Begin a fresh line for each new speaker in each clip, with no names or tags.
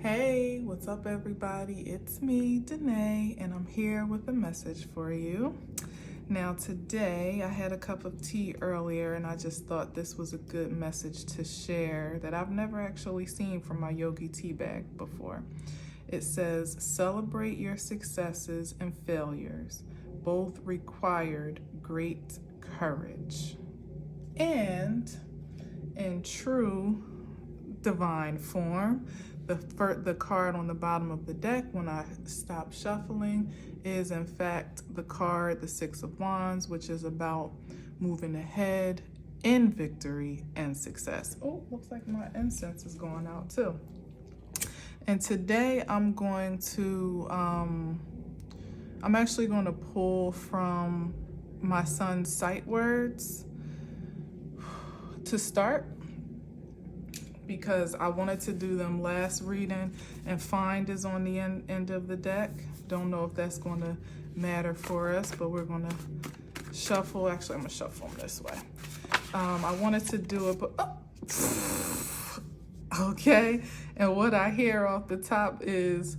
Hey, what's up, everybody? It's me, Decay, and I'm here with a message for you. Now, today I had a cup of tea earlier, and I just thought this was a good message to share that I've never actually seen from my yogi tea bag before. It says, celebrate your successes and failures. Both required great courage. And in true divine form, the card on the bottom of the deck when I stop shuffling is in fact the card, the Six of Wands, which is about moving ahead in victory and success. Oh, looks like my incense is going out too. And today I'm actually going to pull from my son's sight words to start, because I wanted to do them last reading, and find is on the end of the deck. Don't know if that's going to matter for us, but we're going to shuffle. Actually, I'm going to shuffle them this way. I wanted to do it, but okay. And what I hear off the top is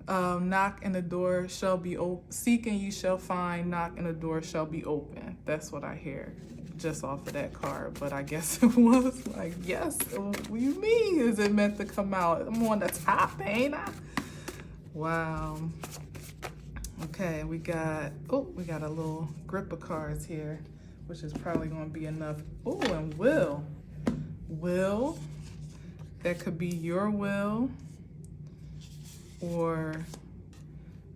knock and the door shall be open. Seek and you shall find. Knock and the door shall be open. That's what I hear just off of that card. But I guess it was like, yes, what do you mean? Is it meant to come out? I'm on the top, ain't I? Wow. Okay, we got a little grip of cards here, which is probably going to be enough. Oh, and will. That could be your will, or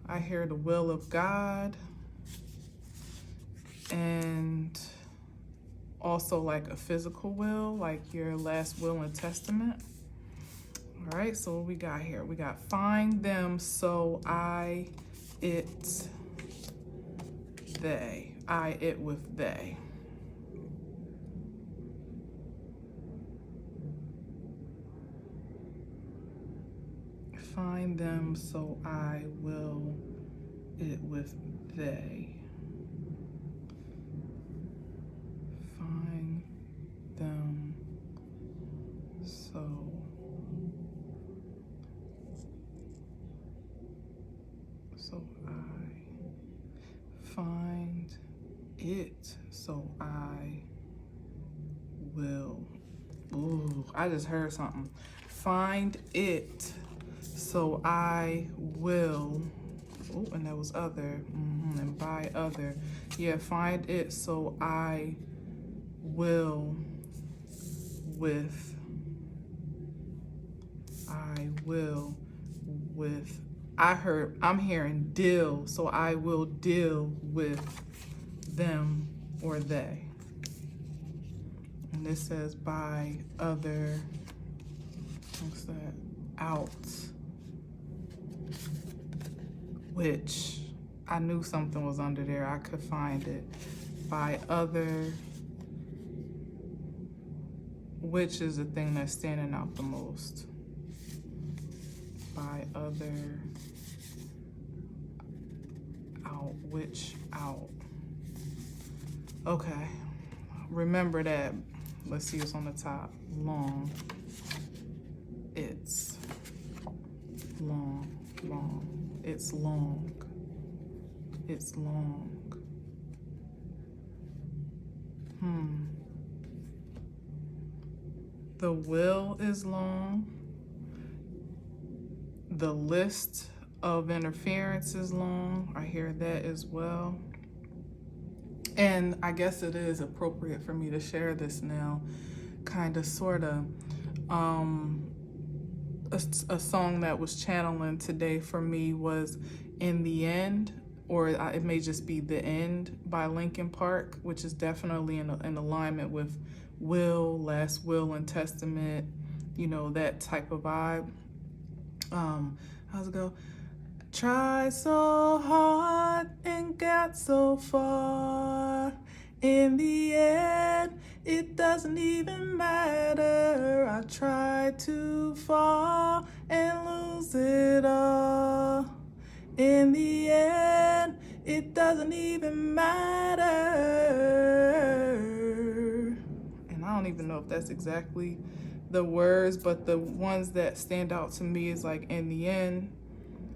I hear the will of God, and also like a physical will, like your last will and testament. All right, so what we got here? We got find them, so I, it, they. I, it with they. Find them, so I will, it with they. Find them, so I find it, so I will. Ooh, I just heard something. Find it, so I will. Oh, and that was other. And by other. Yeah, find it, so I will with. I will with. I'm hearing deal, so I will deal with them or they. And this says by other. What's that? Out. Which I knew something was under there. I could find it. By other, which is the thing that's standing out the most. By other, out, which, out. Okay, remember that. Let's see what's on the top. Long. It's long. It's long. It's long. The will is long. The list of interference is long. I hear that as well. And I guess it is appropriate for me to share this now, kind of, sort of. A song that was channeling today for me was In the End, or it may just be The End by Linkin Park, which is definitely in alignment with will, last will and testament, you know, that type of vibe. How's it go? Tried so hard and got so far. In the end, it doesn't even matter. I tried to fall and lose it all. In the end, it doesn't even matter. And I don't even know if that's exactly the words, but the ones that stand out to me is like, in the end,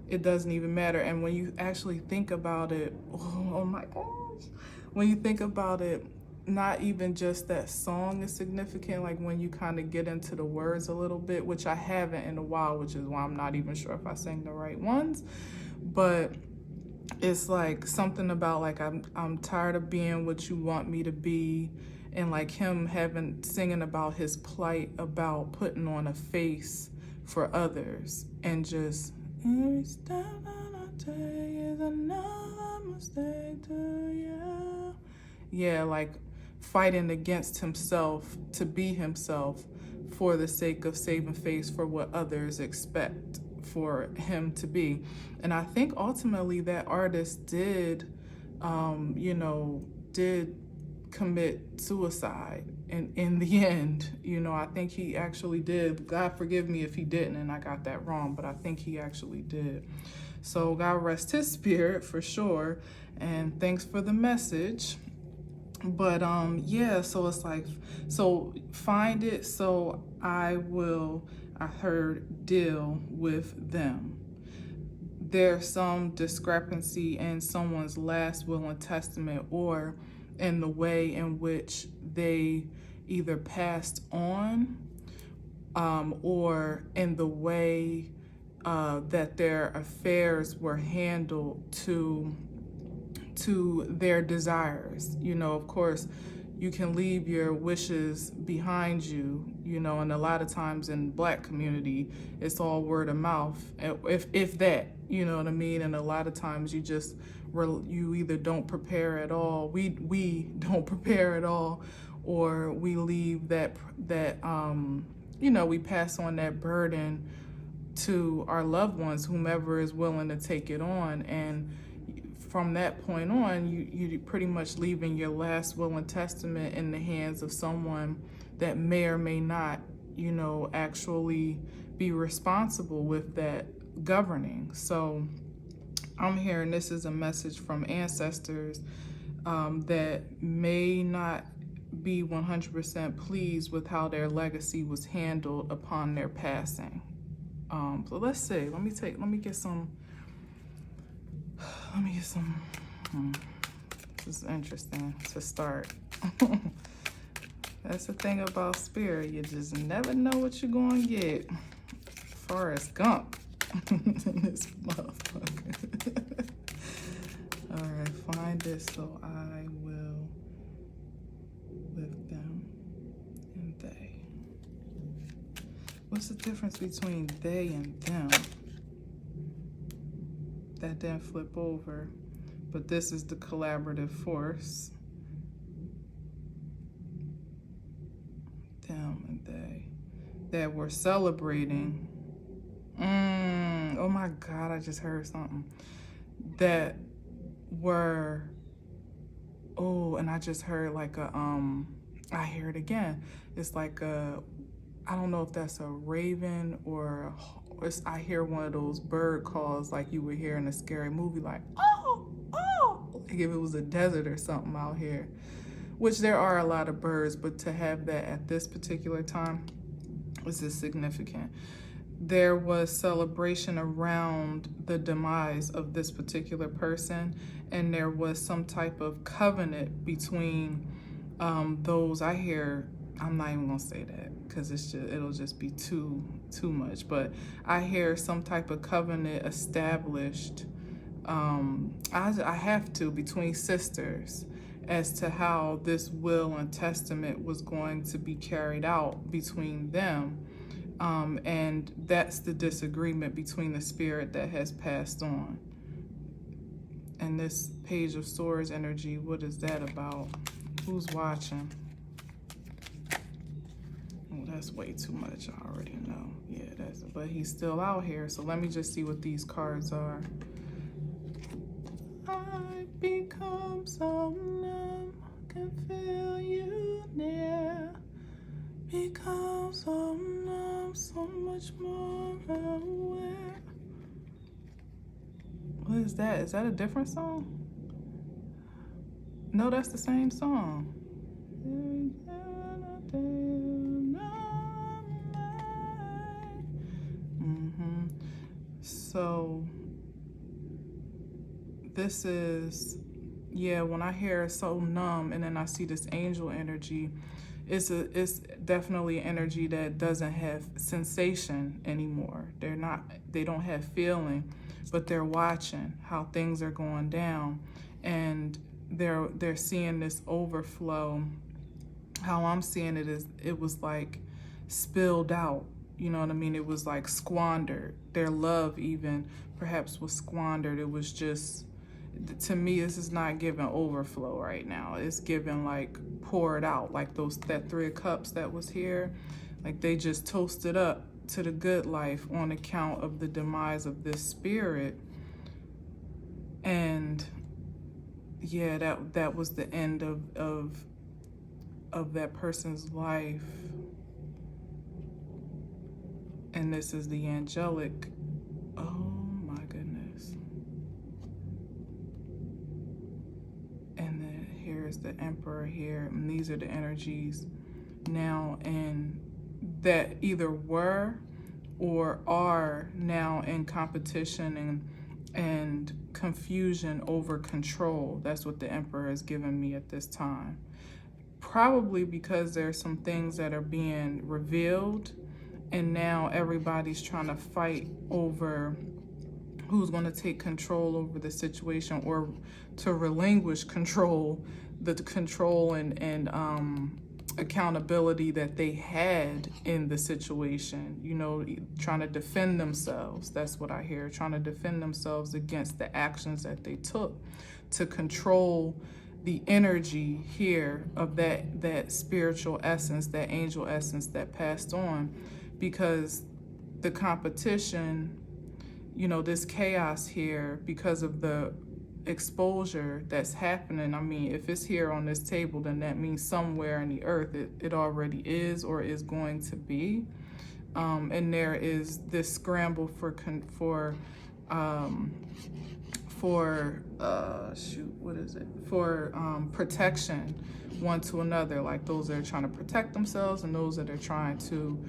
it doesn't even matter. And when you actually think about it, oh my gosh, when you think about it, not even just that song is significant, like when you kind of get into the words a little bit, which I haven't in a while, which is why I'm not even sure if I sang the right ones, but it's like something about like, I'm tired of being what you want me to be, and like him singing about his plight, about putting on a face for others, and just every step that I take is another mistake to you. Yeah, like fighting against himself to be himself for the sake of saving face for what others expect for him to be. And I think ultimately that artist did, did commit suicide in the end. I think he actually did. God forgive me if he didn't and I got that wrong, but I think he actually did. So God rest his spirit for sure. And thanks for the message. But yeah, so it's like, so find it, so I heard deal with them. There's some discrepancy in someone's last will and testament, or in the way in which they either passed on, or in the way that their affairs were handled to their desires. Of course, you can leave your wishes behind you, and a lot of times in Black community, it's all word of mouth, if that, you know what I mean? And a lot of times you either don't prepare at all, we don't prepare at all, or we leave that we pass on that burden to our loved ones, whomever is willing to take it on. And from that point on, you pretty much leaving your last will and testament in the hands of someone that may or may not, actually be responsible with that governing. So I'm hearing this is a message from ancestors that may not be 100% pleased with how their legacy was handled upon their passing. So let's see. Let me get some. This is interesting to start. That's the thing about spirit. You just never know what you're going to get. Forrest Gump in this motherfucker. All right, find this, so I will with them and they. What's the difference between they and them? That didn't flip over, but this is the collaborative force. Them and they that we're celebrating. Oh my God, I just heard something. That were, and I just heard like I hear it again. It's like I don't know if that's a raven or I hear one of those bird calls like you would hear in a scary movie, like, oh, like if it was a desert or something out here, which there are a lot of birds, but to have that at this particular time is significant. There was celebration around the demise of this particular person, and there was some type of covenant between those. I hear, I'm not even gonna say that because it'll just be too much, but I hear some type of covenant established, I have to, between sisters, as to how this will and testament was going to be carried out between them. And that's the disagreement between the spirit that has passed on. And this Page of Swords energy, what is that about? Who's watching? Oh, that's way too much, I already know. Yeah, but he's still out here, so let me just see what these cards are. I become so numb, can feel you near. Become so numb, so much more aware. What is that? Is that a different song? No, that's the same song. So this is, yeah, when I hear so numb and then I see this angel energy, it's definitely energy that doesn't have sensation anymore. They don't have feeling, but they're watching how things are going down, and they're seeing this overflow. How I'm seeing it is, it was like spilled out. You know what I mean? It was like squandered. Their love even perhaps was squandered. It was just, to me, this is not giving overflow right now. It's giving like poured out, like that 3 of cups that was here. Like they just toasted up to the good life on account of the demise of this spirit. And yeah, that was the end of that person's life. And this is the angelic. Oh my goodness. And then here's the emperor here. And these are the energies now, and that either were or are now in competition and confusion over control. That's what the emperor has given me at this time. Probably because there's some things that are being revealed, and now everybody's trying to fight over who's going to take control over the situation, or to relinquish control, the control and accountability that they had in the situation. You know, trying to defend themselves. That's what I hear. Trying to defend themselves against the actions that they took to control the energy here of that spiritual essence, that angel essence that passed on. Because the competition, you know, this chaos here, because of the exposure that's happening. I mean, if it's here on this table, then that means somewhere in the earth it already is or is going to be. And there is this scramble for protection one to another, like those that are trying to protect themselves and those that are trying to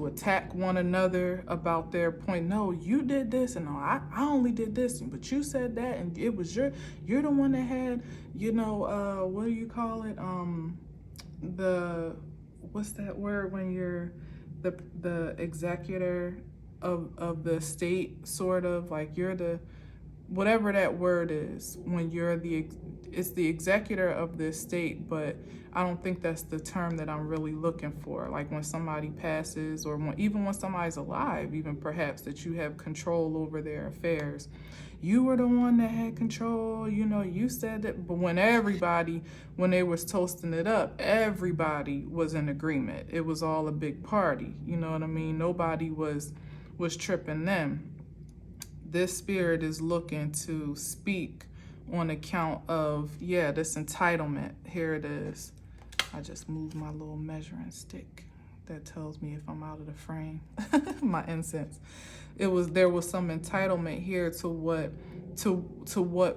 attack one another about their point. No, you did this, and no, I only did this, but you said that, and it was you're the one that had, you know, what do you call it? What's that word when you're the executor of the state, sort of like you're the, whatever that word is, when you're it's the executor of the estate, but I don't think that's the term that I'm really looking for. Like when somebody passes, or even when somebody's alive, even perhaps, that you have control over their affairs. You were the one that had control, you know, you said that. But when they was toasting it up, everybody was in agreement. It was all a big party, you know what I mean? Nobody was tripping them. This spirit is looking to speak on account of, yeah, this entitlement. Here it is. I just moved my little measuring stick. That tells me if I'm out of the frame. My incense. There was some entitlement here to what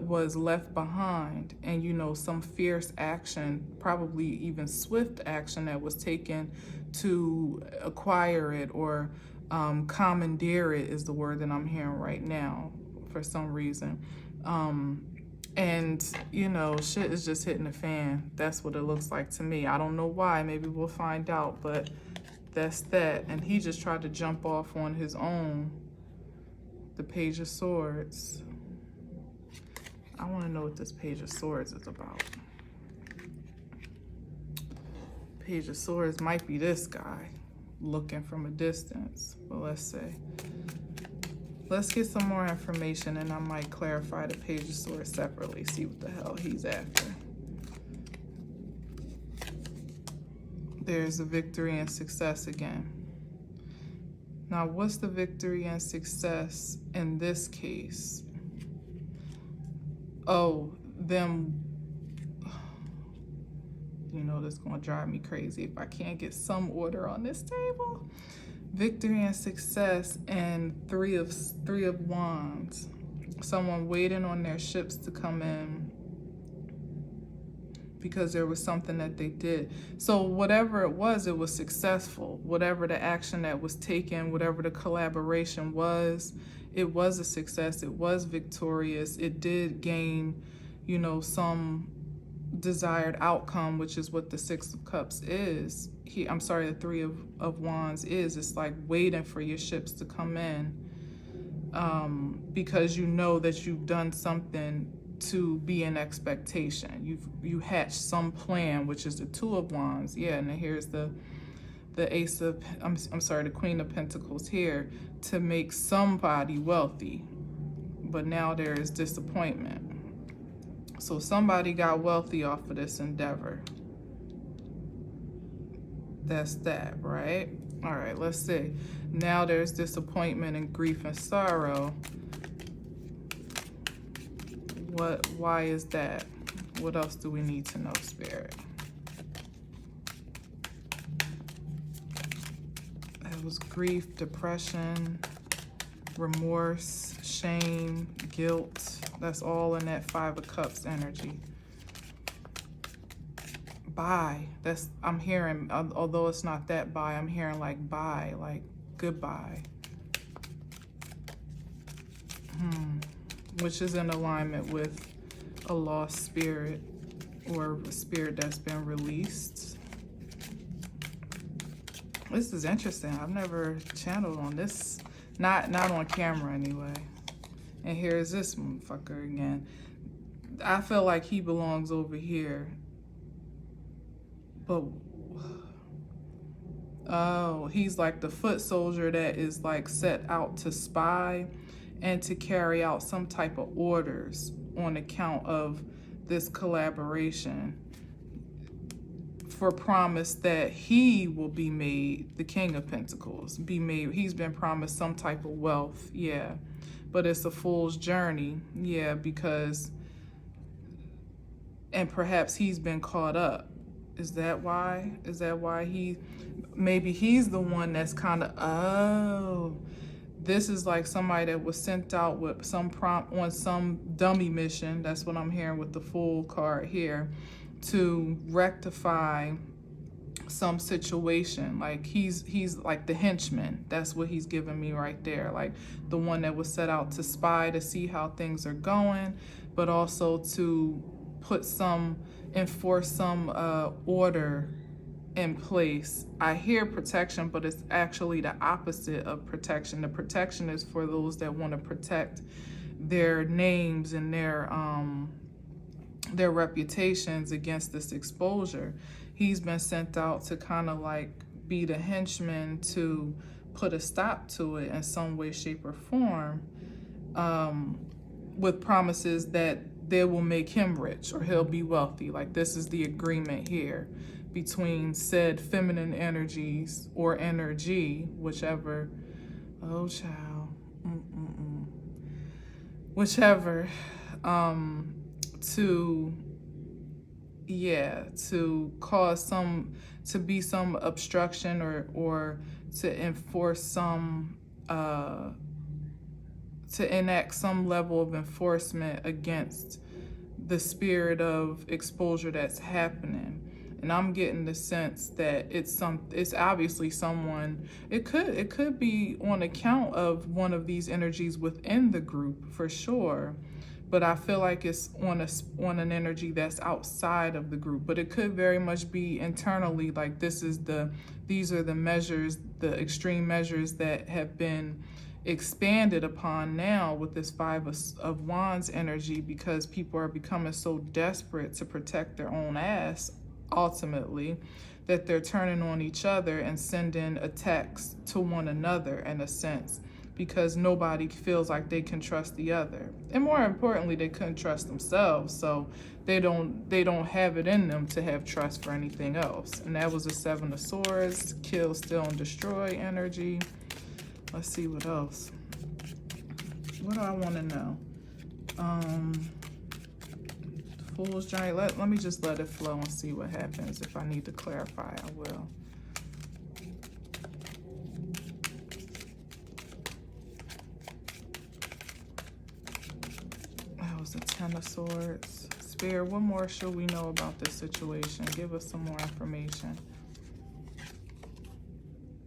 was left behind, and you know, some fierce action, probably even swift action that was taken to acquire it, or commandeer it is the word that I'm hearing right now for some reason. And you know, shit is just hitting the fan. That's what it looks like to me. I don't know why, maybe we'll find out, but that's that. And he just tried to jump off on his own. The Page of Swords. I want to know what this Page of Swords is about. Page of Swords might be this guy looking from a distance, but let's see. Let's get some more information, and I might clarify the Page of Swords separately, see what the hell he's after. There's a victory and success again. Now, what's the victory and success in this case? Oh, them, you know, that's gonna drive me crazy if I can't get some order on this table. Victory and success, and three of wands. Someone waiting on their ships to come in. because there was something that they did. So whatever it was successful. Whatever the action that was taken, whatever the collaboration was, it was a success. It was victorious. It did gain, you know, some desired outcome, which is what the Six of Cups is. The Three of Wands is. It's like waiting for your ships to come in, because you know that you've done something to be in expectation. You hatched some plan, which is the Two of Wands. Yeah, and then here's the Ace of, the Queen of Pentacles here, to make somebody wealthy. But now there is disappointment. So somebody got wealthy off of this endeavor. That's that, right? All right, let's see. Now there's disappointment and grief and sorrow. Why is that? What else do we need to know, Spirit? It was grief, depression, remorse, shame, guilt. That's all in that Five of Cups energy. Bye. I'm hearing, although it's not that bye, I'm hearing like bye, like goodbye. Which is in alignment with a lost spirit or a spirit that's been released. This is interesting. I've never channeled on this, not on camera anyway. And here's this motherfucker again. I feel like he belongs over here. But, oh, he's like the foot soldier that is like set out to spy and to carry out some type of orders on account of this collaboration, for promise that he will be made, the King of Pentacles, be made. He's been promised some type of wealth, yeah. But it's a fool's journey, yeah, because, and perhaps he's been caught up. Is that why? Is that why maybe he's the one that's kind of, oh, this is like somebody that was sent out with some prompt on some dummy mission. That's what I'm hearing with the Fool card here, to rectify some situation. Like he's like the henchman. That's what he's giving me right there. Like the one that was set out to spy, to see how things are going, but also to enforce some order in place. I hear protection, but it's actually the opposite of protection. The protection is for those that want to protect their names and their reputations against this exposure. He's been sent out to kind of like be the henchman to put a stop to it in some way, shape, or form, with promises that they will make him rich or he'll be wealthy. Like this is the agreement here between said feminine energies or energy, whichever, oh child, whichever, to cause to be some obstruction or to enforce some, to enact some level of enforcement against the spirit of exposure that's happening. And I'm getting the sense that it's obviously someone, it could be on account of one of these energies within the group for sure, but I feel like it's on an energy that's outside of the group. But it could very much be internally, like these are the measures, the extreme measures that have been expanded upon now with this Five of Wands energy, because people are becoming so desperate to protect their own ass ultimately, that they're turning on each other and sending attacks to one another in a sense, because nobody feels like they can trust the other, and more importantly, they couldn't trust themselves, so they don't have it in them to have trust for anything else. And that was a Seven of Swords, kill, steal, and destroy energy. Let's see what else. What do I want to know? Fool's journey. Let me just let it flow and see what happens. If I need to clarify, I will. That was the Ten of Swords. Spirit, what more should we know about this situation? Give us some more information.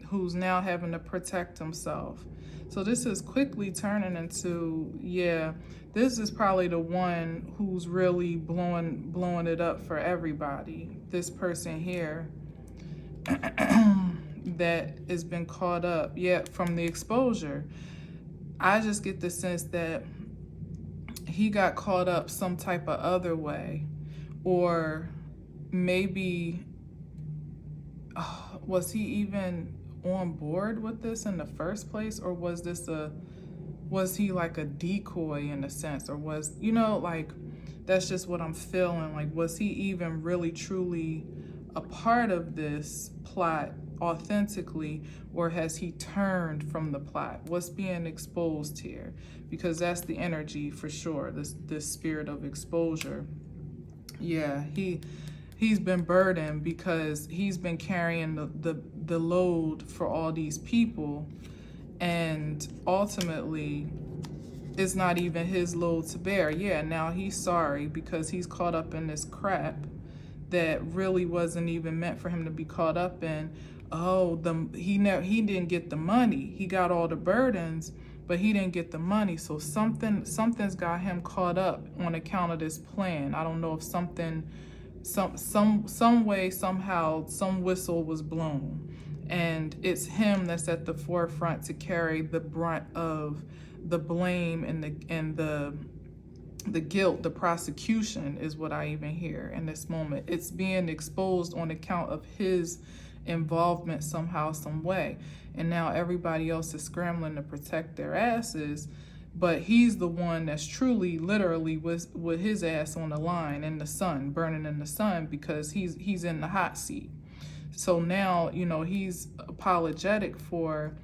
Who's now having to protect himself. So this is quickly turning into, yeah, this is probably the one who's really blowing it up for everybody. This person here that has been caught up, yeah, from the exposure. I just get the sense that he got caught up some type of other way, or maybe was he even on board with this in the first place, or was he like a decoy in a sense, or was, you know, like, that's just what I'm feeling. Like, was he even really truly a part of this plot authentically, or has he turned from the plot? What's being exposed here? Because that's the energy for sure, this spirit of exposure. Yeah, he's been burdened because he's been carrying the load for all these people, and ultimately it's not even his load to bear. Yeah, now he's sorry because he's caught up in this crap that really wasn't even meant for him to be caught up in. Oh, he didn't get the money. He got all the burdens, but he didn't get the money. So something's got him caught up on account of this plan. I don't know if something, some way, somehow, some whistle was blown, and it's him that's at the forefront to carry the brunt of the blame and the guilt. The prosecution is what I even hear in this moment. It's being exposed on account of his involvement somehow, some way. And now everybody else is scrambling to protect their asses, but he's the one that's truly, literally with his ass on the line in the sun, burning in the sun, because he's in the hot seat. So now, you know, he's apologetic for,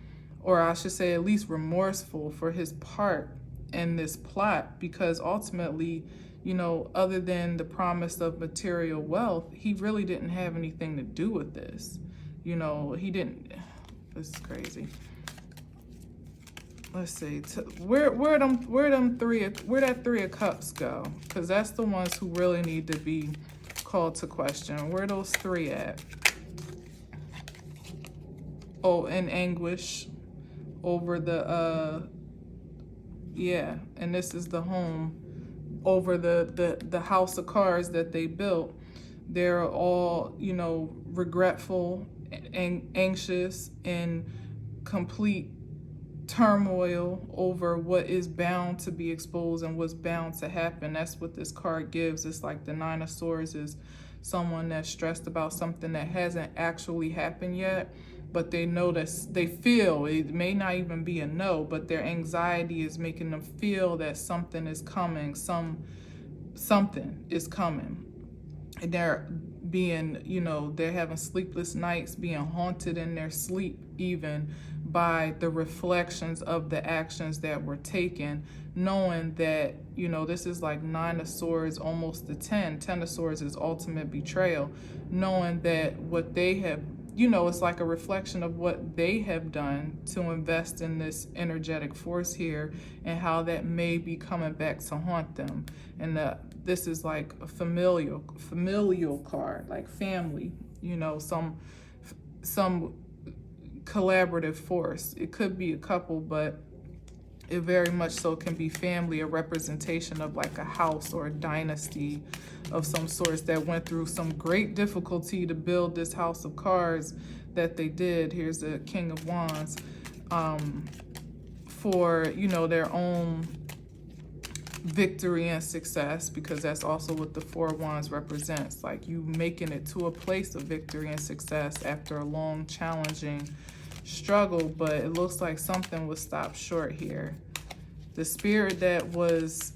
or I should say at least remorseful for his part in this plot, because ultimately, you know, other than the promise of material wealth, he really didn't have anything to do with this. You know, he didn't. This is crazy. Let's see, where that Three of Cups go? Because that's the ones who really need to be called to question. Where those three at? Oh, in anguish over the yeah, and this is the home over the house of cards that they built. They're all, you know, regretful and anxious and complete turmoil over what is bound to be exposed and what's bound to happen. That's what this card gives. It's like the Nine of Swords is someone that's stressed about something that hasn't actually happened yet, but they know that, they feel, it may not even be a no, but their anxiety is making them feel that something is coming, something is coming. And they're being, you know, they're having sleepless nights, being haunted in their sleep even by the reflections of the actions that were taken, knowing that, you know, this is like Nine of Swords, almost the 10 of Swords is ultimate betrayal, knowing that what they have, you know, it's like a reflection of what they have done to invest in this energetic force here, and how that may be coming back to haunt them. And this is like a familial card, like family, you know, some collaborative force. It could be a couple, but it very much so can be family, a representation of like a house or a dynasty of some sorts that went through some great difficulty to build this house of cards that they did. Here's the King of Wands, for, you know, their own victory and success, because that's also what the Four of Wands represents, like you making it to a place of victory and success after a long, challenging struggle. But it looks like something was stopped short here. The spirit that was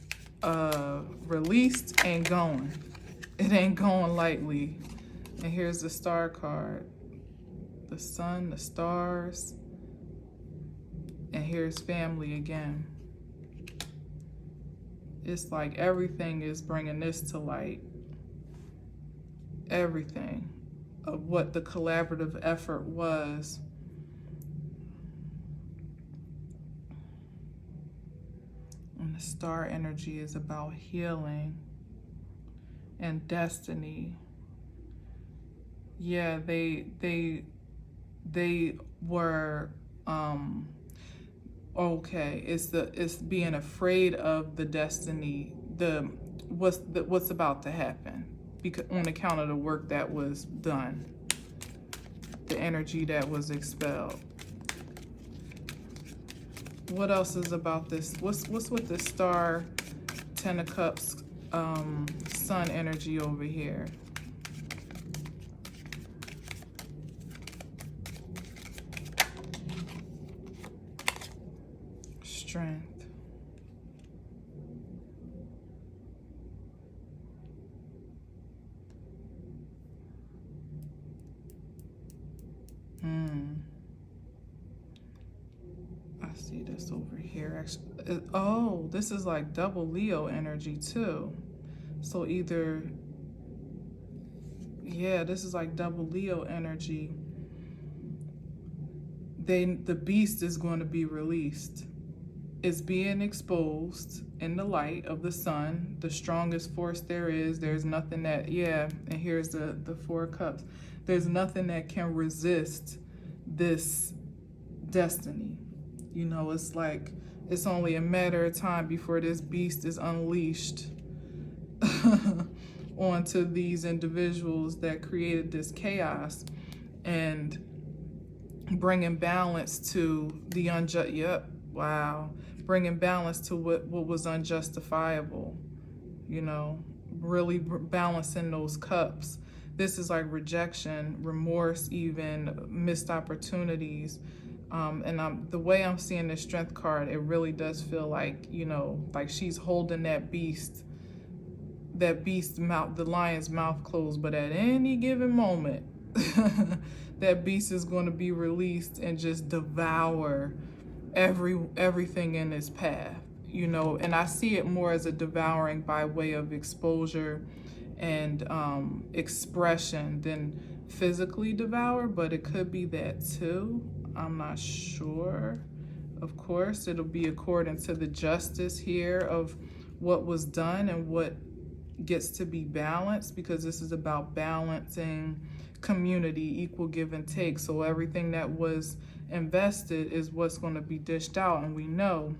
released ain't going. It ain't going lightly. And here's the Star card. The sun, the stars, and here's family again. It's like everything is bringing this to light. Everything of what the collaborative effort was. And the star energy is about healing. and destiny. Yeah, they were okay. It's being afraid of the destiny, what's about to happen, because on account of the work that was done, the energy that was expelled. What else is about this? What's with the star, Ten of Cups, sun energy over here? Strength. I see this over here. Actually, oh, this is like double Leo energy too. So either, yeah, this is like double Leo energy. The beast is going to be released. It's being exposed in the light of the sun, the strongest force there is. There's nothing that, yeah, and here's the Four of Cups. There's nothing that can resist this destiny. You know, it's like it's only a matter of time before this beast is unleashed onto these individuals that created this chaos and bringing balance to the unjust. Yep, wow. Bringing balance to what was unjustifiable, you know, really balancing those cups. This is like rejection, remorse, even missed opportunities. And the way I'm seeing this strength card, it really does feel like, you know, like she's holding that beast's mouth, the lion's mouth closed, but at any given moment, that beast is going to be released and just devour everything in its path, you know. And I see it more as a devouring by way of exposure and expression than physically devour, but it could be that too. I'm not sure. Of course, it'll be according to the justice here of what was done and what gets to be balanced, because this is about balancing community, equal give and take. So everything that was invested is what's going to be dished out, and we know,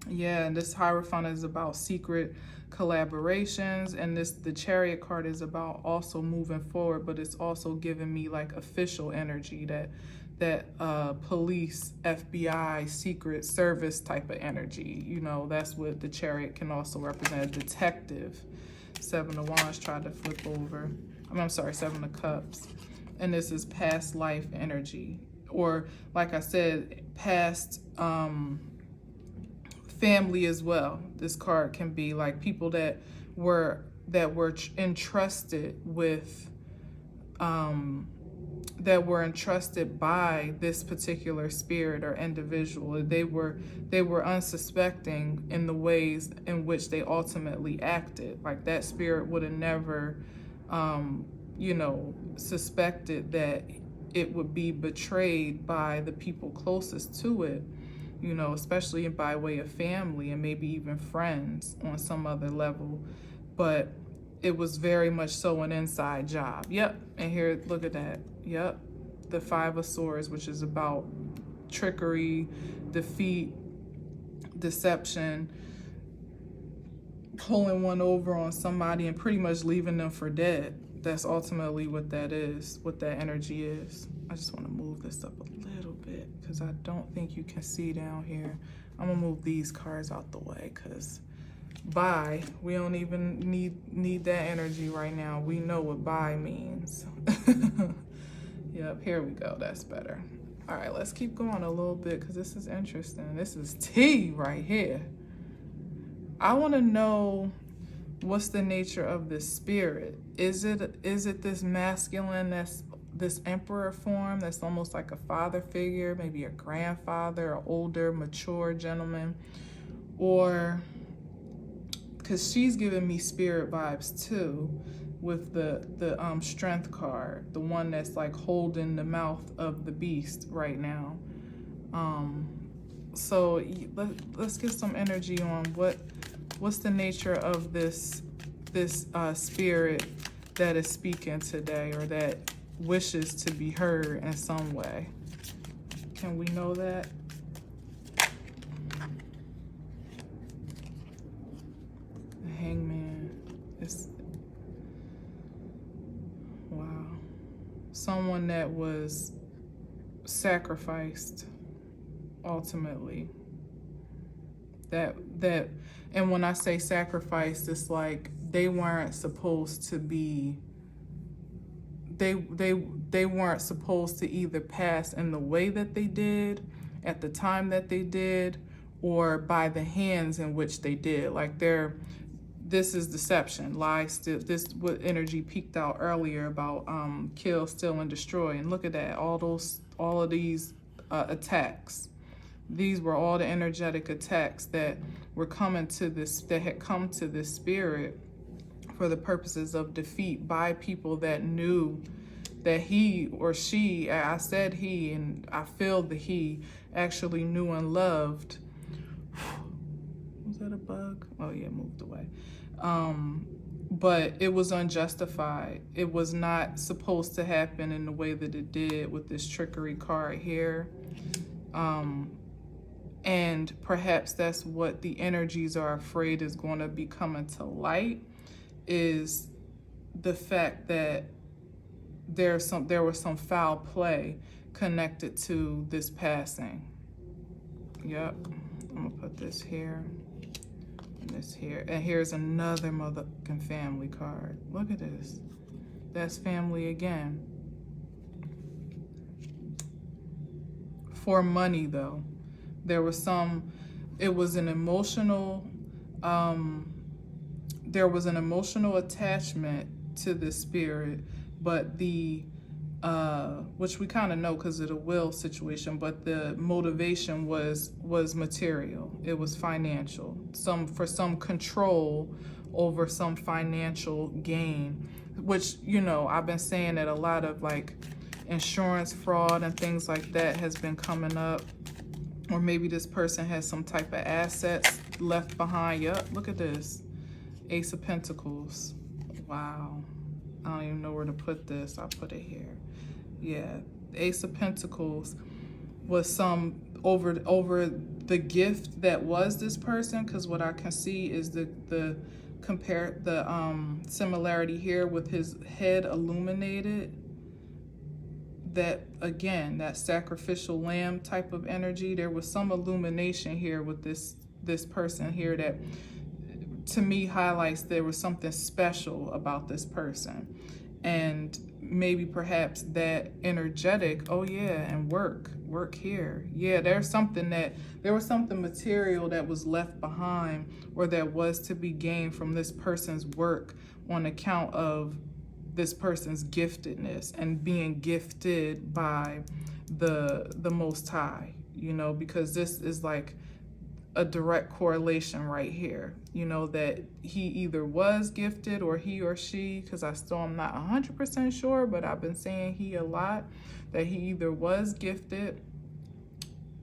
yeah. And this Hierophant is about secret collaborations, and the Chariot card is about also moving forward, but it's also giving me like official energy, that police, FBI, secret service type of energy. You know, that's what the Chariot can also represent. A detective. Seven of Wands tried to flip over. I'm sorry, Seven of Cups. And this is past life energy. Or, like I said, past family as well. This card can be like people that were entrusted with, that were entrusted by this particular spirit or individual. They were unsuspecting in the ways in which they ultimately acted. Like that spirit would have never, you know, suspected that it would be betrayed by the people closest to it, you know, especially by way of family and maybe even friends on some other level. But it was very much so an inside job. Yep. And here, look at that. Yep. The Five of Swords, which is about trickery, defeat, deception, pulling one over on somebody and pretty much leaving them for dead. That's ultimately what that is, what that energy is. I just want to move this up a little bit because I don't think you can see down here. I'm gonna move these cards out the way because bye, we don't even need that energy right now. We know what bye means. Yep, here we go. That's better. All right, let's keep going a little bit because this is interesting. This is tea right here. I want to know, what's the nature of this spirit? Is it this masculine, that's this emperor form, that's almost like a father figure, maybe a grandfather, or older, mature gentleman? Or, because she's giving me spirit vibes too, with the strength card, the one that's like holding the mouth of the beast right now. So let's get some energy on what's the nature of this spirit that is speaking today, or that wishes to be heard in some way. Can we know that? The Hangman. Wow. Someone that was sacrificed ultimately. And when I say sacrificed, it's like they weren't supposed to be, they weren't supposed to either pass in the way that they did, at the time that they did, or by the hands in which they did. Like this is deception, lie, still. This what energy peeked out earlier about kill, steal, and destroy. And look at that, all of these attacks. These were all the energetic attacks that were coming to this, that had come to this spirit for the purposes of defeat by people that knew that he or she, I said he, and I feel the he, actually knew and loved. Was that a bug? Oh yeah, it moved away. But it was unjustified. It was not supposed to happen in the way that it did with this trickery card here. And perhaps that's what the energies are afraid is going to be coming to light, is the fact that there was some foul play connected to this passing. Yep. I'm gonna put this here and this here. And here's another motherfucking family card. Look at this. That's family again. For money though. It was an emotional, there was an emotional attachment to the spirit, but which we kind of know because of the will situation, but the motivation was material. It was financial, for some control over some financial gain, which, you know, I've been saying that a lot of like insurance fraud and things like that has been coming up. Or maybe this person has some type of assets left behind. Yup, look at this. Ace of Pentacles. Wow. I don't even know where to put this. I'll put it here. Yeah, Ace of Pentacles was some over the gift that was this person, because what I can see is the similarity here with his head illuminated. That again, that sacrificial lamb type of energy. There was some illumination here with this person here that to me highlights there was something special about this person. And maybe perhaps that energetic, oh yeah, and work here. Yeah, there was something material that was left behind, or that was to be gained from this person's work on account of this person's giftedness and being gifted by the Most High, you know, because this is like a direct correlation right here, you know, that he either was gifted or he or she, because I still am not 100% sure, but I've been saying he a lot, that he either was gifted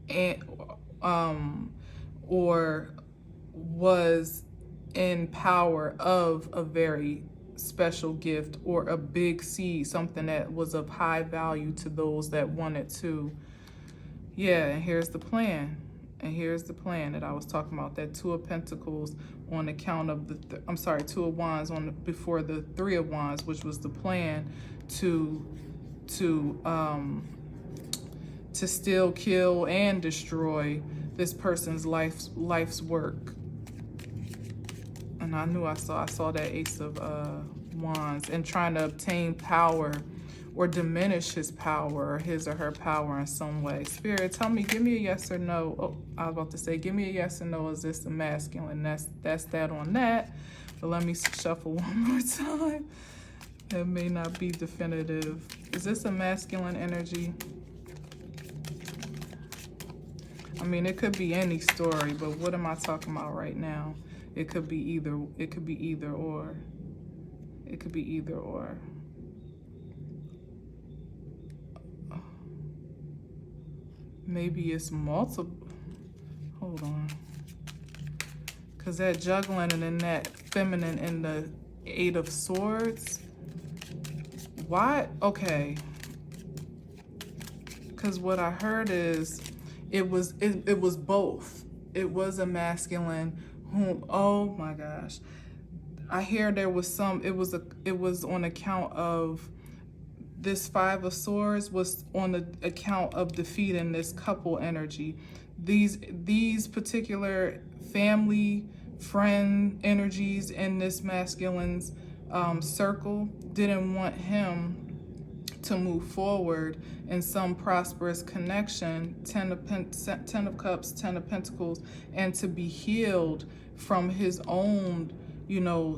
and or was in power of a very special gift or a big seed, something that was of high value to those that wanted to. Yeah, and here's the plan. And here's the plan that I was talking about, that Two of Pentacles on account of Two of Wands before the Three of Wands, which was the plan to steal, kill, and destroy this person's life's work. And I knew I saw that Ace of Wands, and trying to obtain power or diminish his power, or his or her power in some way. Spirit, tell me, give me a yes or no. Oh, I was about to say, give me a yes or no. Is this a masculine? That's that on that. But let me shuffle one more time. It may not be definitive. Is this a masculine energy? I mean, it could be any story, but what am I talking about right now? It could be either. It could be either or. It could be either or. Maybe it's multiple. Hold on. Because that juggling and then that feminine in the Eight of Swords. Why? Okay. Because what I heard is it was both. It was a masculine whom, oh my gosh. I hear there was some, it was on account of this Five of Swords was on the account of defeating this couple energy. These particular family, friend energies in this masculine's circle didn't want him to move forward in some prosperous connection, Ten of Cups, Ten of Pentacles, and to be healed from his own,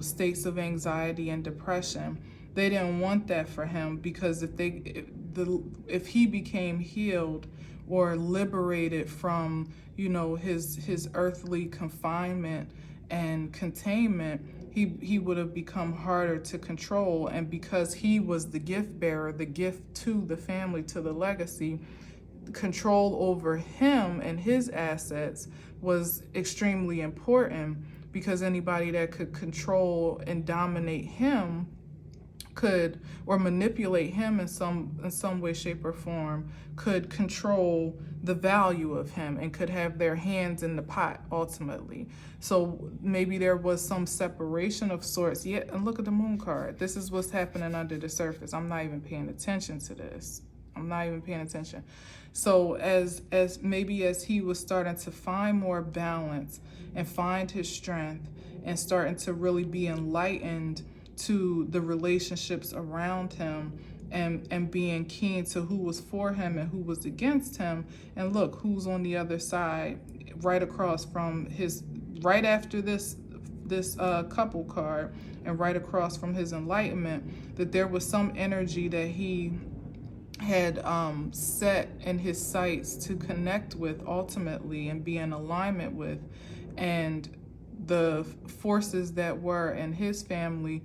states of anxiety and depression. They didn't want that for him, because if he became healed or liberated from, his earthly confinement and containment, he would have become harder to control. And because he was the gift bearer, the gift to the family, to the legacy, control over him and his assets was extremely important, because anybody that could control and dominate him could, or manipulate him in some way, shape, or form, could control the value of him and could have their hands in the pot ultimately. So maybe there was some separation of sorts. Yeah, and look at the Moon card. This is what's happening under the surface. I'm not even paying attention to this. I'm not even paying attention. So as he was starting to find more balance and find his strength and starting to really be enlightened to the relationships around him, and being keen to who was for him and who was against him, and look who's on the other side, right across from right after this couple card, and right across from his enlightenment, that there was some energy that he had set in his sights to connect with ultimately and be in alignment with, and the forces that were in his family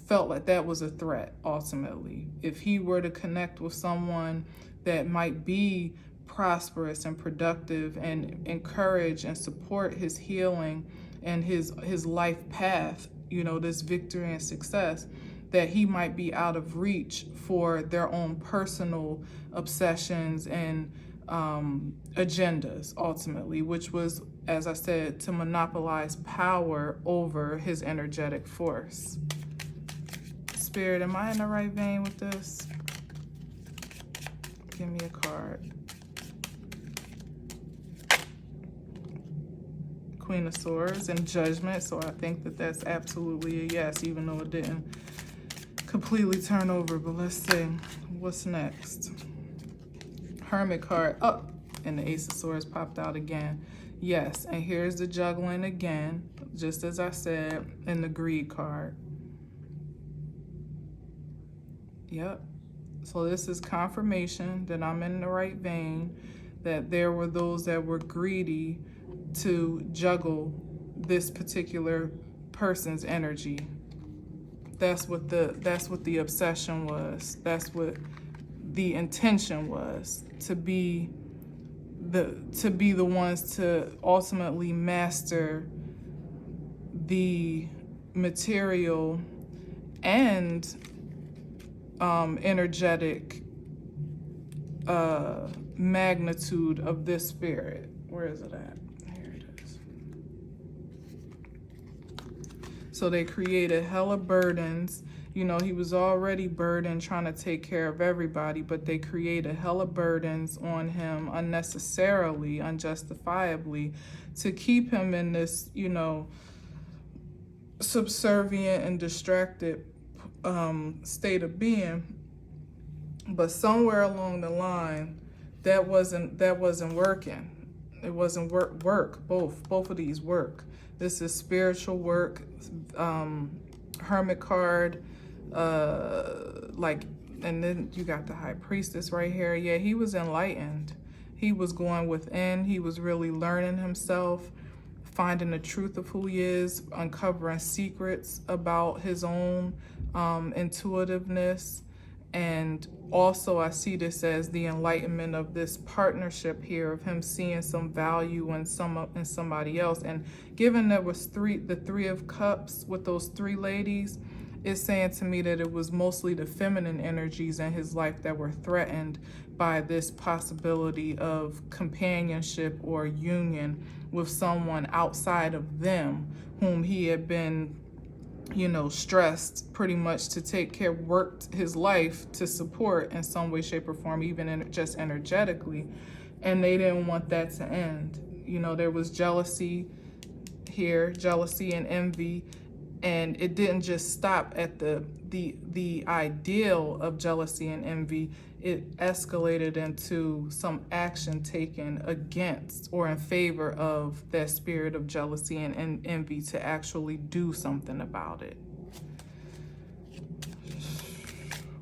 felt like that was a threat ultimately. If he were to connect with someone that might be prosperous and productive and encourage and support his healing and his life path, this victory and success, that he might be out of reach for their own personal obsessions and agendas ultimately, which was, as I said, to monopolize power over his energetic force. Spirit, am I in the right vein with this? Give me a card. Queen of Swords and Judgment, so I think that that's absolutely a yes, even though it didn't completely turn over. But let's see, what's next? Hermit card up, and the Ace of Swords popped out again. Yes, and here's the juggling again, just as I said in the Greed card. Yep. So this is confirmation that I'm in the right vein, that there were those that were greedy to juggle this particular person's energy. That's what the obsession was. That's what the intention was, to be the ones to ultimately master the material and energetic magnitude of this spirit. Where is it at? Here it is. So they created hella burdens. He was already burdened trying to take care of everybody, but they created hella burdens on him unnecessarily, unjustifiably, to keep him in this, subservient and distracted state of being. But somewhere along the line, that wasn't working. It wasn't work. Both of these work. This is spiritual work. Hermit card, and then you got the High Priestess right here. Yeah, he was enlightened. He was going within. He was really learning himself, finding the truth of who he is, uncovering secrets about his own intuitiveness, And also I see this as the enlightenment of this partnership here, of him seeing some value in somebody else. And given there was the Three of Cups with those three ladies, it's saying to me that it was mostly the feminine energies in his life that were threatened by this possibility of companionship or union with someone outside of them, whom he had been, you know, stressed pretty much to take care, worked his life to support in some way, shape, or form, even just energetically. And they didn't want that to end. You know, there was jealousy here, jealousy and envy. And it didn't just stop at the ideal of jealousy and envy. It escalated into some action taken against or in favor of that spirit of jealousy and envy to actually do something about it.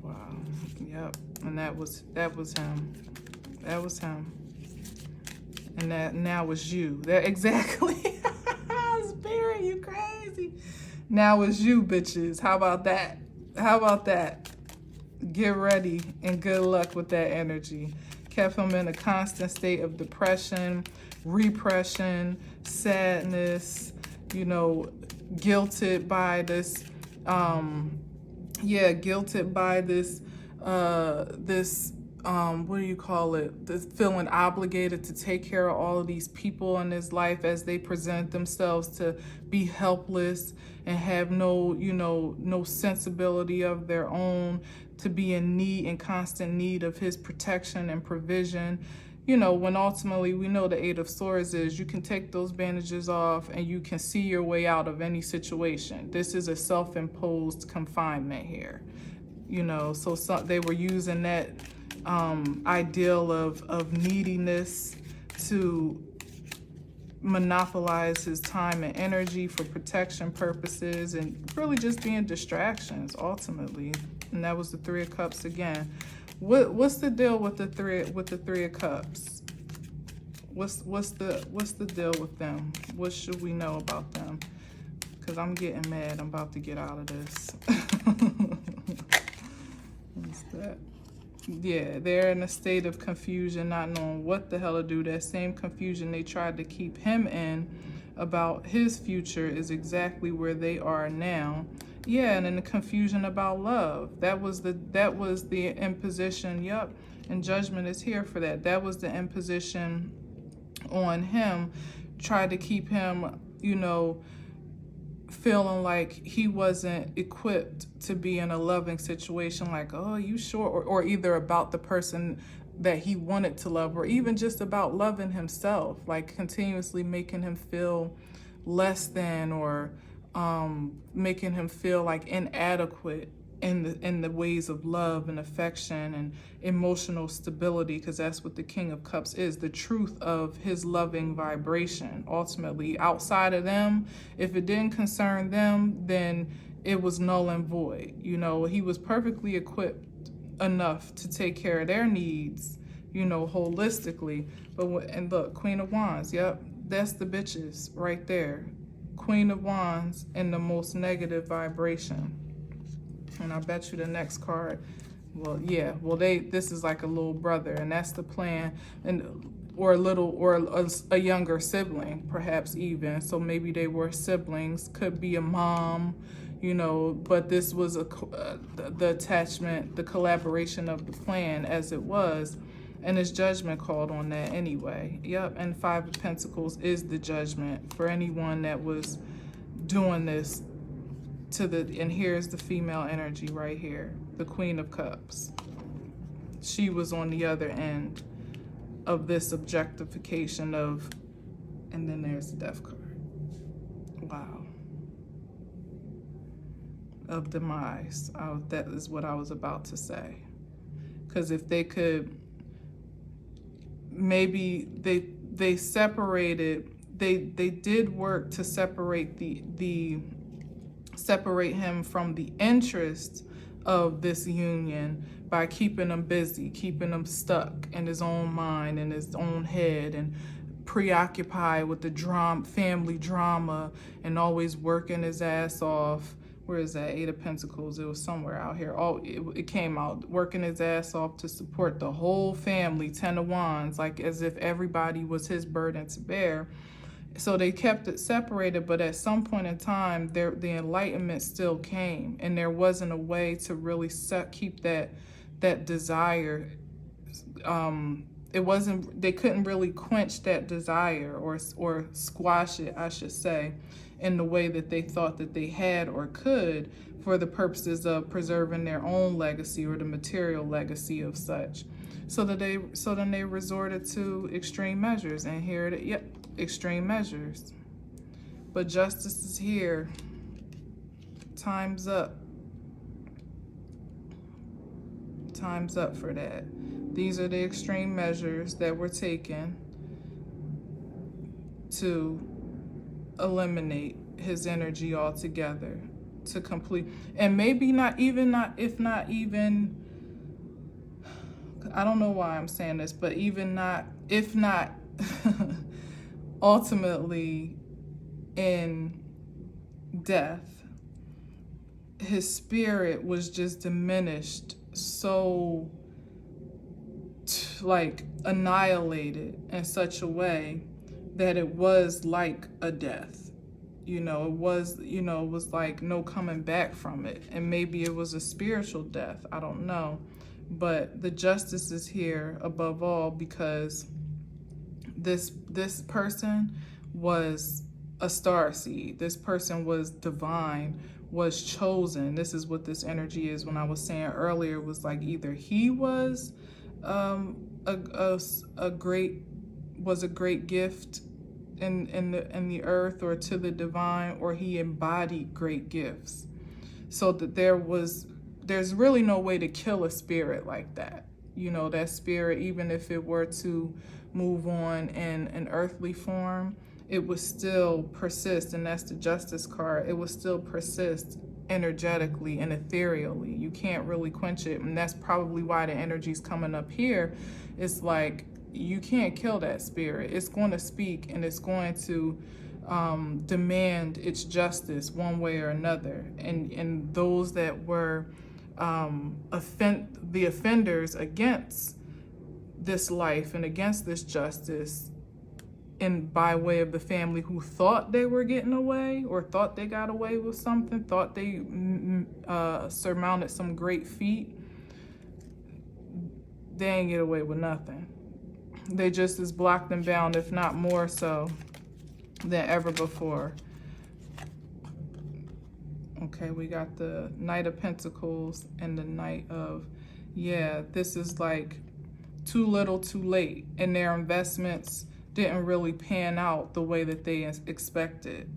Wow. Yep. And that was him. That was him. And that now is you. That exactly. Spirit, you crazy. Now it's you, bitches. How about that? How about that? Get ready and good luck with that energy. Kept him in a constant state of depression, repression, sadness, you know, guilted by this, guilted by this, what do you call it? This feeling obligated to take care of all of these people in his life as they present themselves to be helpless and have no, you know, no sensibility of their own, to be in need, in constant need of his protection and provision. You know, when ultimately we know the Eight of Swords is you can take those bandages off and you can see your way out of any situation. This is a self-imposed confinement here. You know, so they were using that ideal of neediness to monopolize his time and energy for protection purposes, and really just being distractions ultimately. And that was the Three of Cups again. What's the deal with the Three of Cups? What's the deal with them? What should we know about them? Because I'm getting mad. I'm about to get out of this. What's that? Yeah, they're in a state of confusion, not knowing what the hell to do. That same confusion they tried to keep him in about his future is exactly where they are now. Yeah, and then the confusion about love. That was the imposition. Yep, and judgment is here for that. That was the imposition on him. Tried to keep him, you know, feeling like he wasn't equipped to be in a loving situation, like, oh, you sure? Or either about the person that he wanted to love, or even just about loving himself, like continuously making him feel less than, or making him feel like inadequate in the ways of love and affection and emotional stability, because that's what the King of Cups is, the truth of his loving vibration. Ultimately, outside of them, if it didn't concern them, then it was null and void. You know, he was perfectly equipped enough to take care of their needs, you know, holistically. And look, Queen of Wands, yep, that's the bitches right there. Queen of Wands in the most negative vibration. And I bet you the next card, well, yeah, well, this is like a little brother, and that's the plan, or a younger sibling, perhaps even. So maybe they were siblings, could be a mom, you know, but this was the attachment, the collaboration of the plan as it was, and his judgment called on that anyway. Yep, and Five of Pentacles is the judgment for anyone that was doing this and here's the female energy right here, the Queen of Cups. She was on the other end of this objectification of, and then there's the Death card. Wow. Of demise. That is what I was about to say. Because if they could, maybe they separated, they did work to separate separate him from the interest of this union by keeping him busy, keeping him stuck in his own mind, in his own head, and preoccupied with the family drama, and always working his ass off where is that? Eight of Pentacles. It was somewhere out here. Oh, it came out, working his ass off to support the whole family. 10 of Wands, like as if everybody was his burden to bear. So they kept it separated, but at some point in time, the enlightenment still came, and there wasn't a way to really keep that desire. It wasn't. They couldn't really quench that desire or squash it, I should say, in the way that they thought that they had or could, for the purposes of preserving their own legacy or the material legacy of such. So then they resorted to extreme measures, and here it is. Yep, extreme measures. But justice is here. Time's up. Time's up for that. These are the extreme measures that were taken to eliminate his energy altogether, to complete, and maybe if not even, I don't know why I'm saying this, but if not ultimately in death, his spirit was just diminished, so like annihilated in such a way that it was like a death. It was like no coming back from it. And maybe it was a spiritual death, I don't know. But the justice is here above all, because this person was a starseed. This person was divine, was chosen. This is what this energy is. When I was saying earlier, it was like either he was a great gift in the earth or to the divine, or he embodied great gifts. So that there's really no way to kill a spirit like that. That spirit, even if it were to move on in an earthly form, it would still persist, and that's the Justice card. It would still persist energetically and ethereally. You can't really quench it, and that's probably why the energy's coming up here. It's like you can't kill that spirit. It's going to speak, and it's going to demand its justice one way or another. And those that were the offenders against this life and against this justice, and by way of the family who thought they were getting away or thought they got away with something, thought they surmounted some great feat, they ain't get away with nothing. They just as blocked and bound, if not more so than ever before. Okay, we got the Knight of Pentacles and the Knight of, this is like too little too late, and their investments didn't really pan out the way that they expected.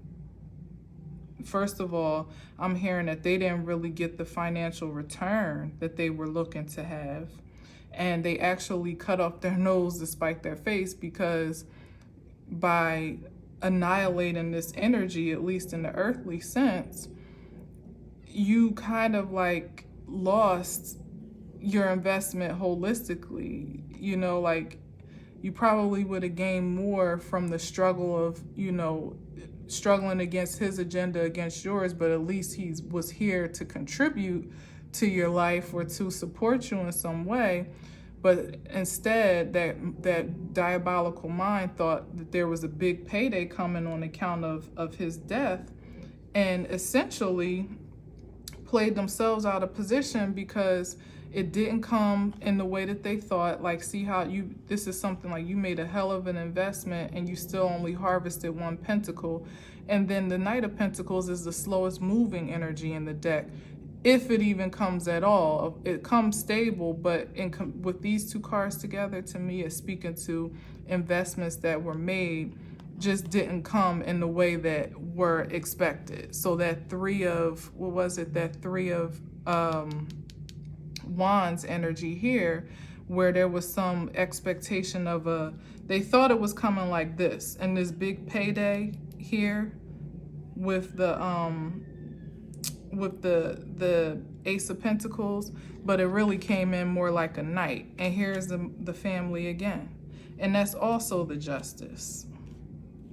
First of all, I'm hearing that they didn't really get the financial return that they were looking to have. And they actually cut off their nose to spite their face, because by annihilating this energy, at least in the earthly sense, you kind of like lost your investment holistically. Like you probably would have gained more from the struggle of, struggling against his agenda against yours, but at least he was here to contribute to your life or to support you in some way. But instead, that diabolical mind thought that there was a big payday coming on account of his death, and essentially played themselves out of position because it didn't come in the way that they thought. Like, see how this is something like you made a hell of an investment and you still only harvested one pentacle. And then the Knight of Pentacles is the slowest moving energy in the deck. If it even comes at all, it comes stable, but with these two cards together, to me, it's speaking to investments that were made just didn't come in the way that were expected. So that Three of Wands energy here, where there was some expectation of they thought it was coming like this, and this big payday here with the Ace of Pentacles, but it really came in more like a knight. And here's the family again. And that's also the justice.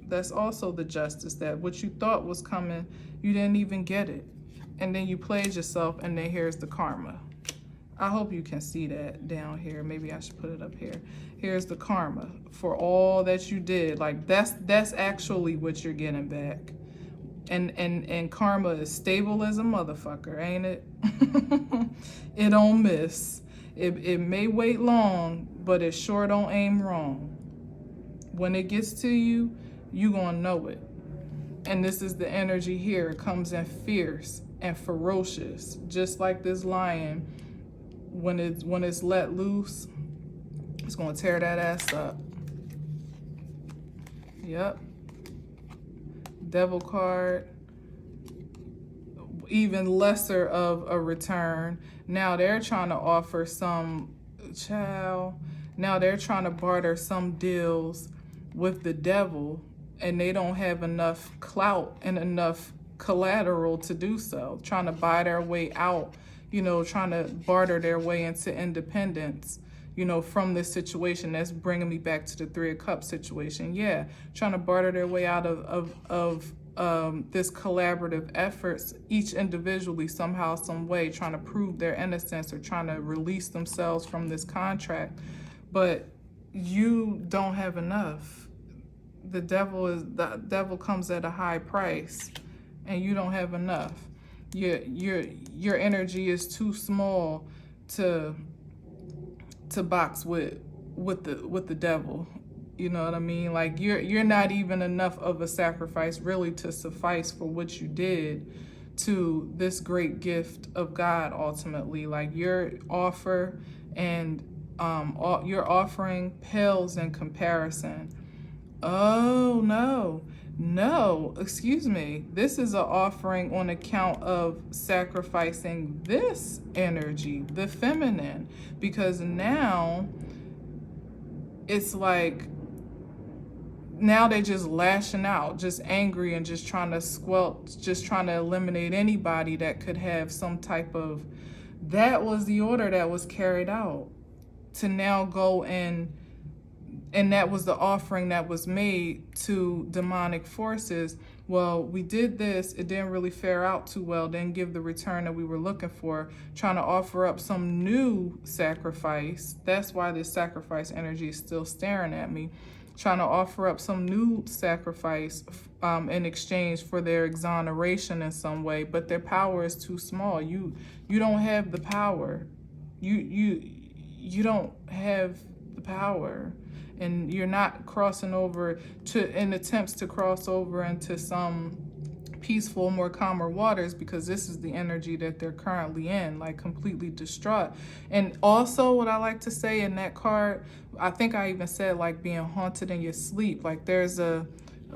That's also the justice, that what you thought was coming, you didn't even get it. and then you played yourself, and then here's the karma. I hope you can see that down here. Maybe I should put it up here. Here's the karma for all that you did. Like that's actually what you're getting back. And karma is stable as a motherfucker, ain't it? It don't miss. It may wait long, but it sure don't aim wrong. When it gets to you, you gonna know it. And this is the energy here. It comes in fierce and ferocious, just like this lion. When it's let loose, it's gonna tear that ass up. Yep. Devil card. Even lesser of a return. Now they're trying to offer some Now they're trying to barter some deals with the devil, and they don't have enough clout and enough collateral to do so. Trying to buy their way out, trying to barter their way into independence, from this situation. That's bringing me back to the Three of Cups situation. Yeah, trying to barter their way out of this collaborative efforts, each individually, somehow, some way, trying to prove their innocence or trying to release themselves from this contract. But you don't have enough. The devil comes at a high price, and you don't have enough. Your energy is too small to box with the devil. You know what I mean? Like you're not even enough of a sacrifice really to suffice for what you did to this great gift of God ultimately. Like your offer and your offering pales in comparison. Oh no, excuse me. This is an offering on account of sacrificing this energy, the feminine, because now it's like, now they're just lashing out, just angry and just trying to squelch, just trying to eliminate anybody that could have some type of, that was the order that was carried out, to now go and that was the offering that was made to demonic forces. Well, we did this, it didn't really fare out too well, didn't give the return that we were looking for, trying to offer up some new sacrifice. That's why this sacrifice energy is still staring at me. Trying to offer up some new sacrifice in exchange for their exoneration in some way, but their power is too small. You don't have the power. You don't have the power, and you're not crossing over in attempts to cross over into some peaceful, more calmer waters, because this is the energy that they're currently in, like completely distraught. And also what I like to say in that card, I think I even said like being haunted in your sleep. Like there's a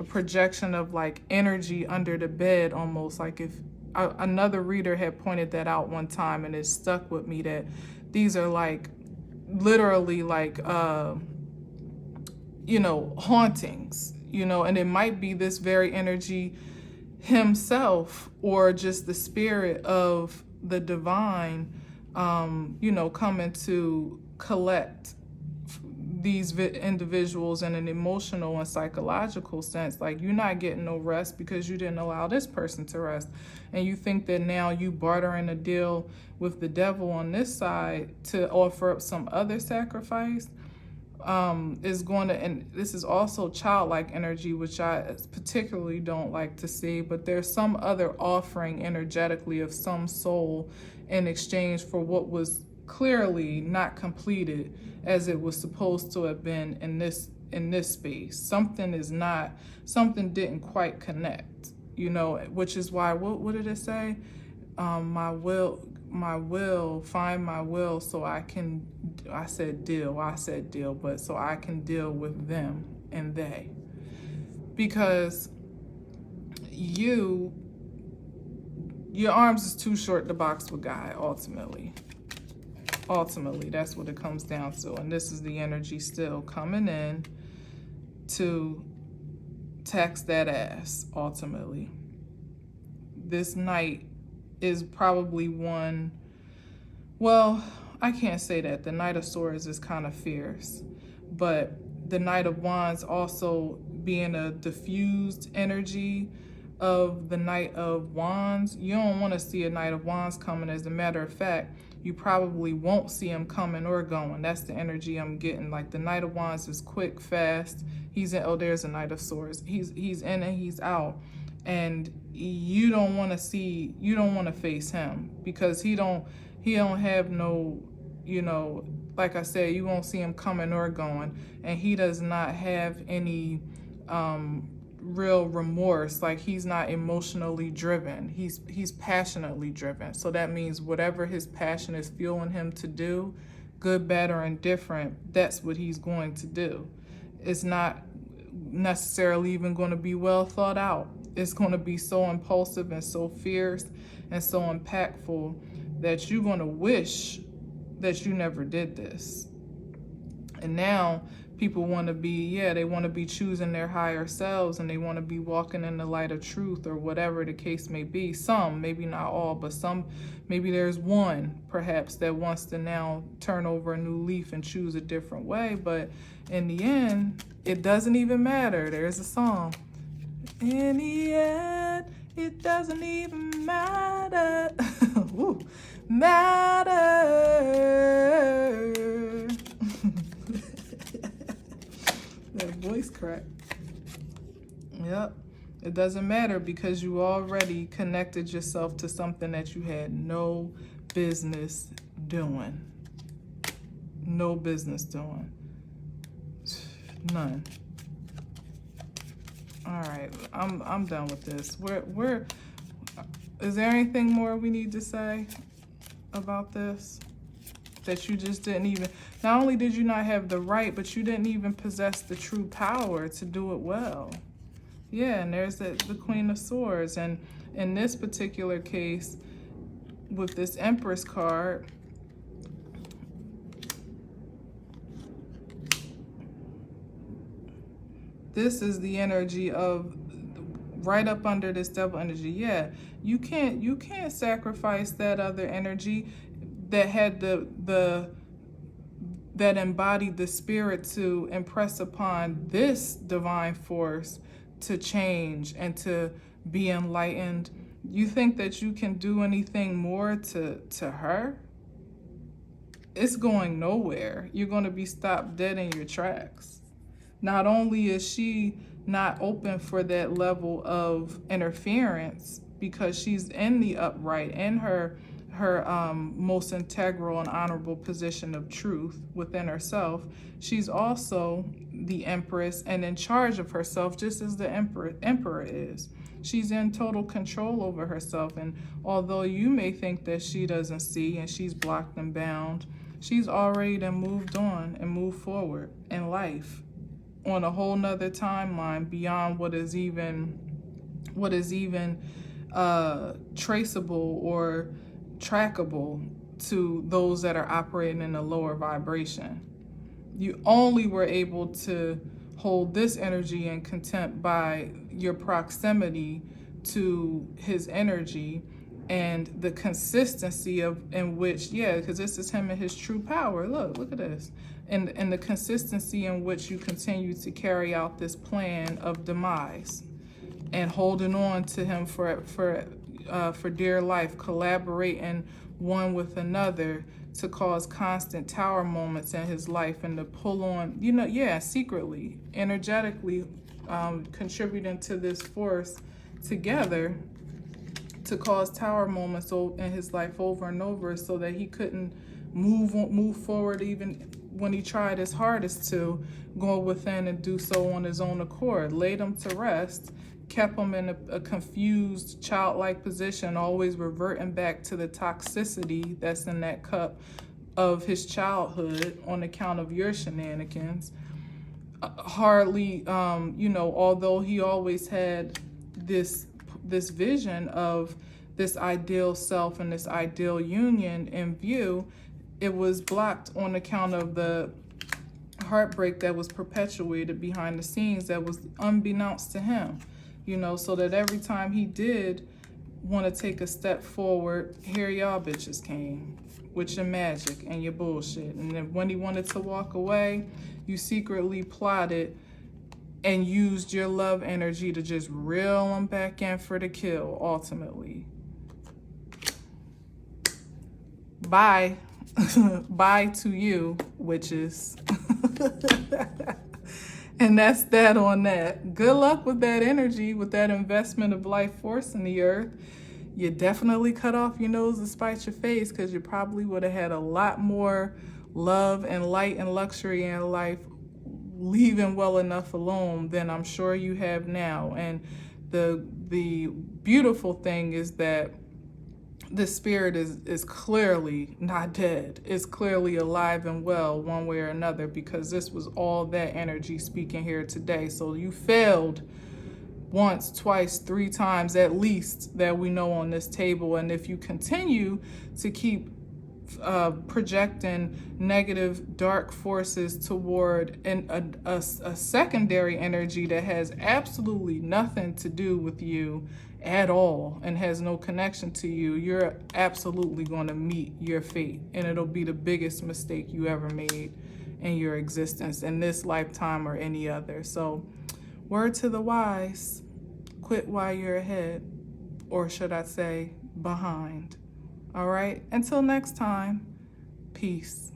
projection of like energy under the bed, almost like if another reader had pointed that out one time, and it stuck with me that these are like literally like hauntings, and it might be this very energy himself, or just the spirit of the divine, coming to collect these individuals in an emotional and psychological sense. Like, you're not getting no rest because you didn't allow this person to rest. And you think that now you bartering a deal with the devil on this side to offer up some other sacrifice is going to, and this is also childlike energy, which I particularly don't like to see, but there's some other offering energetically of some soul in exchange for what was clearly not completed as it was supposed to have been in this space. Something didn't quite connect, which is why, what did it say? Find my will so I said deal, but so I can deal with them and they. Because your arms is too short to box with God, ultimately. Ultimately, that's what it comes down to. And this is the energy still coming in to tax that ass, ultimately. This night is probably one, well, I can't say that. The Knight of Swords is kind of fierce, but the Knight of Wands also being a diffused energy, of the Knight of Wands, you don't want to see a Knight of Wands coming. As a matter of fact, you probably won't see him coming or going. That's the energy I'm getting. Like the Knight of Wands is quick, fast. He's in, oh, there's a Knight of Swords. He's in and he's out. And you don't want to face him, because he don't have no, like I said, you won't see him coming or going. And he does not have any real remorse. Like, he's not emotionally driven. He's passionately driven. So that means whatever his passion is fueling him to do, good, bad, or indifferent, that's what he's going to do. It's not necessarily even going to be well thought out. It's going to be so impulsive and so fierce and so impactful that you're going to wish that you never did this. And now people want to be, they want to be choosing their higher selves, and they want to be walking in the light of truth, or whatever the case may be. Some, maybe not all, but some, maybe there's one perhaps that wants to now turn over a new leaf and choose a different way. But in the end, it doesn't even matter. There's a song. In the end, it doesn't even matter. Woo. Matter. That voice crack. Yep. It doesn't matter, because you already connected yourself to something that you had no business doing. No business doing. None. All right, I'm done with this. Is there anything more we need to say about this? That you just didn't even, not only did you not have the right, but you didn't even possess the true power to do it well. Yeah, and there's the Queen of Swords. And in this particular case, with this Empress card, this is the energy of right up under this Devil energy. Yeah, you can't sacrifice that other energy that had that embodied the spirit to impress upon this divine force to change and to be enlightened. You think that you can do anything more to her? It's going nowhere. You're going to be stopped dead in your tracks. Not only is she not open for that level of interference, because she's in the upright, in her most integral and honorable position of truth within herself, she's also the Empress and in charge of herself, just as the Emperor is. She's in total control over herself. And although you may think that she doesn't see and she's blocked and bound, she's already done moved on and moved forward in life on a whole nother timeline beyond what is even traceable or trackable to those that are operating in a lower vibration. You only were able to hold this energy in contempt by your proximity to his energy and the consistency in which, because this is him and his true power. Look at this. And the consistency in which you continue to carry out this plan of demise and holding on to him for dear life, collaborating one with another to cause constant tower moments in his life and to pull on, secretly, energetically contributing to this force together to cause tower moments in his life over and over, so that he couldn't move forward even when he tried his hardest to go within and do so on his own accord. Laid him to rest, kept him in a confused, childlike position, always reverting back to the toxicity that's in that cup of his childhood on account of your shenanigans. Hardly, although he always had this vision of this ideal self and this ideal union in view, it was blocked on account of the heartbreak that was perpetuated behind the scenes that was unbeknownst to him. So that every time he did want to take a step forward, here y'all bitches came with your magic and your bullshit. And then when he wanted to walk away, you secretly plotted and used your love energy to just reel them back in for the kill, ultimately. Bye. Bye to you, witches. And that's that on that. Good luck with that energy, with that investment of life force in the earth. You definitely cut off your nose to spite your face, because you probably would have had a lot more love and light and luxury in life leaving well enough alone than I'm sure you have now. And the beautiful thing is that the spirit is clearly not dead. It's clearly alive and well one way or another, because this was all that energy speaking here today. So you failed once, twice, 3 times at least that we know on this table. And if you continue to keep projecting negative dark forces toward a secondary energy that has absolutely nothing to do with you at all and has no connection to you, you're absolutely going to meet your fate, and it'll be the biggest mistake you ever made in your existence, in this lifetime or any other. So word to the wise, quit while you're ahead, or should I say behind. All right, until next time, peace.